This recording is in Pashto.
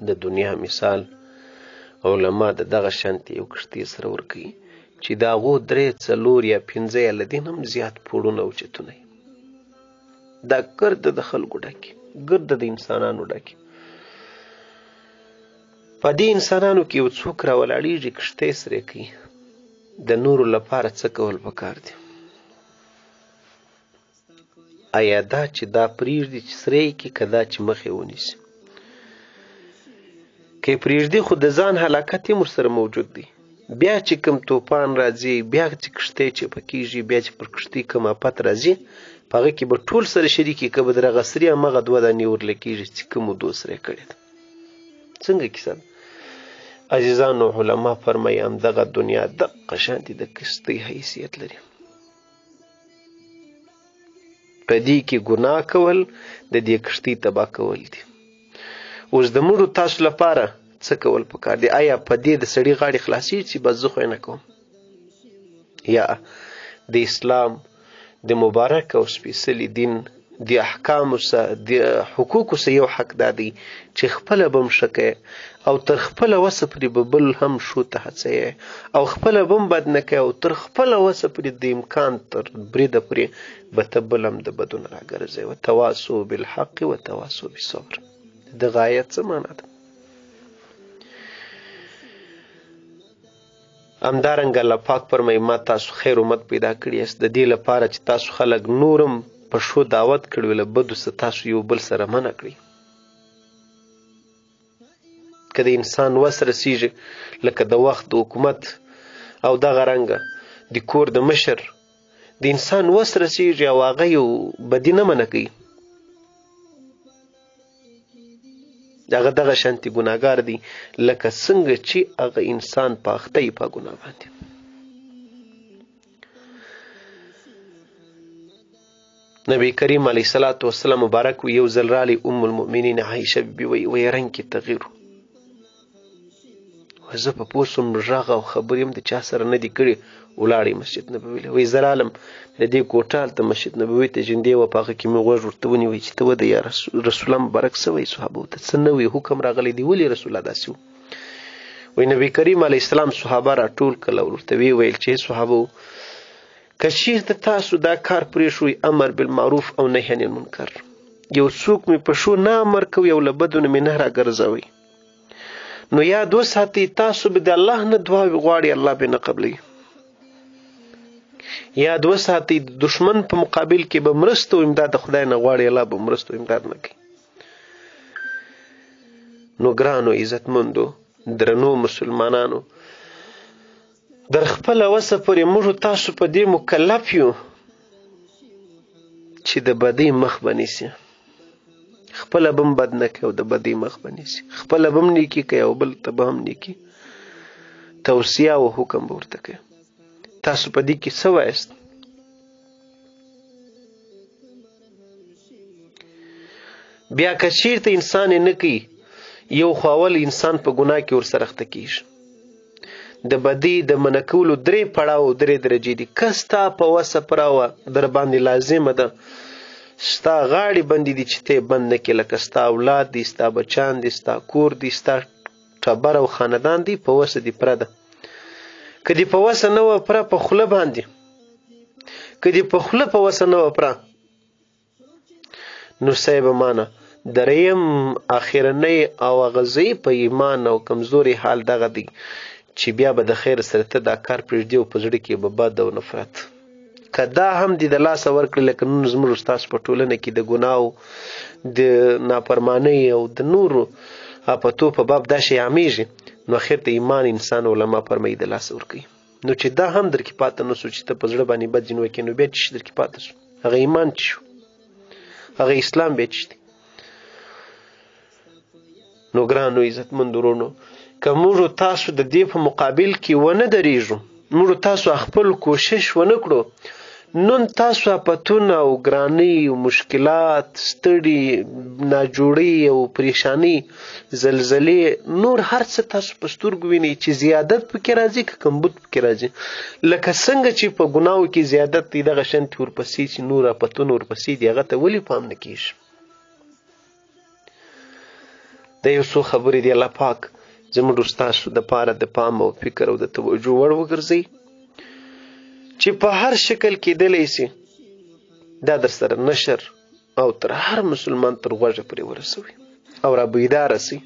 د دنیا مثال علما د دغه شانتې یو کښتۍ سره ورکوي چې د هغو 3 4 یا 5 یا له دې نه هم زیات پوړونه او چتونه دا ګرده د خلکو ډکي ګرده د انسانانو ډکي په دې انسانانو کې یو څوک راولاړېږي کښتۍ سره کوي د نورو لپاره څه کول پکار دي آیا دا چې دا پرېږدي چې سره یې کړي که دا چې مخ یې ونیسي که یې پرېږدي خو د ځان هلاکت یې ورسره موجود دی بیا چې کوم توپان راځي بیا چې کښتۍ چپه کېږي بیا چې پر کښتۍ کوم آفت راځي په هغه کې به ټول سره شریک وي که به در هغه سرې همغه 2 دانې ورلګېږي چې کومو 2 سره یې کړې ده څنګه کیسه ده عزیزانو علما فرمایي همدغه دنیا دقه شانتې د کښتۍ حیثیت لري په دې کې ګناه کول د دې کښتۍ تباه کول دي اوس د مړو تاسو لپاره څه کول پکار دي آیا په دې د سړي غاړې خلاصېږي چې بس زه خو یې نه کوم یا د اسلام د مبارک او سپېڅلي دین د احکامو څخه د حقوقو څخه یو حق دا دی چې خپله به هم ښه کوې او تر خپله وسه پورې به بل هم ښو ته هڅوې او خپله به هم بد نه کوې او تر خپله وسه پورې د امکان تر بریده پورې به ته بل هم د بدون راګرځوې وتواصوا بالحق وتواصوا بالصبر دغه آیت څه معنا ده همدارنګه الله پاک فرمایي ما تاسو خیر امت پیدا کړي یاست د دې لپاره چې تاسو خلک نورم په ښو دعوت کړي له بدو څخه تاسو یو بل سره منع کړي که د انسان وس رسیږي لکه د وخت د حکومت او دغه رنګه د کور د مشر د انسان وس رسیږي او هغه یو بدي نه منع کوي هغه دغه شانتې ګناهګار دی لکه څنګه چې هغه انسان په اخته یې په ګناه باندې نبی کریم علیه الصلاة والسلام مبارک یو ځل رالی ام المؤمنین عایشه بیبي وایي رنګ کې تغییر زه په پوه شوم غږ او خبرې هم د چا سره نه دي کړې ولاړې مسجد نبوي له وایي زه رالم د دې کوټه هلته مسجد نبوي ته جندې وه په هغه کې مې غوږ ورته ونیوی چې ته وده یا رسول الله مبارک څه وایي صحابو ته څه نه وایي حکم راغلی دی ولې رسول الله داسې و وایي نبي کریم علیه السلام صحابه راټول کړل او ورته ویې ویل چې صحابو که چېرته تاسو دا کار پرېښوئ امر بالمعروف او نهي عن المنکر یو څوک مې په ښو نه امر کوي او له بدو نه مې نه راګرځوئ نو یاد وساتئ تاسو به د الله نه دعاوې غواړئ الله به نه قبلوي یاد وساتئ د دشمن په مقابل کې به مرسته او امداد د خدای نه غواړئ الله به مرسته او امداد نه کوي نو ګرانو عزتمندو درنو مسلمانانو در خپله وسه پورې موږ تاسو په دې مکلف یو چې د بدۍ مخ به نیسي خپله به هم بد نه کوي او د بدۍ مخ به نیسي خپله به هم نیکي کوي او بل ته به هم نیکي توصیه او حکم به ورته کوي تاسو په دې کې څه وایست بیا که چېرته انسان یې نه کوي یو خو اول انسان په ګناه کې ورسره اخته کېږي د بدۍ د منع کولو 3 پړاو 3 درجې دي که ستا په وسه پراوه در باندې لازمه ده ستا غاړې بندې دي چې ته یې بند نه کړې لکه ستا اولاد دي ستا بچیان دي ستا کور دي ستا ټبر او خاندان دي په وسه دي پره ده که دې په وسه نه وه پره په خوله باندې که دې په خوله په وسه نه وه پره نو صاحب مانه دریم اخرنی او غذایی په ایمان او کمزوري حال دغه دی چې بیا به د خیر سره ته دا کار پرېږدي او په زړه کې به بد او نفرت که دا هم دې د لاسه ورکړي لکه نن زموږ ستاسو په ټولنه کې د ګناهو د نافرمانۍ او د نورو آفتو په باب دا شی عامیږي نو اخر ته ایمان انسان علما فرمایي د لاسه ورکوي نو چې دا هم در کې پاته نه سو چې ته په زړه باندې بد جن وکړې نو بیا چې در کې پاته سو هغه ایمان چې شو هغه اسلام بیا چې دی نو ګرانو عزتمند ورونو که موږ تاسو د دې په مقابل کې ونه درېږو موږ تاسو خپل کوشش ونه کړو نن تاسو آفتونه او ګرانۍ او مشکلات ستړي ناجوړۍ او پریشانۍ زلزلې نور هر څه تاسو په سترګو وینئ چې زیادت پکې راځي که کمبود پکې راځي لکه څنګه چې په ګناهو کې زیادت دی دغه شانتې ورپسې چې نور آفتونه ورپسې دي هغه ته ولې پام نه کېږي د یو څو خبرې دی الله پاک زموږ ستاسو دپاره د پام او فکر او د توجه وړ وګرځوي چې په هر شکل کېدلی سي دا در سره نشر او تر هر مسلمان تر غوږه پورې ورسوي او را بیداره سي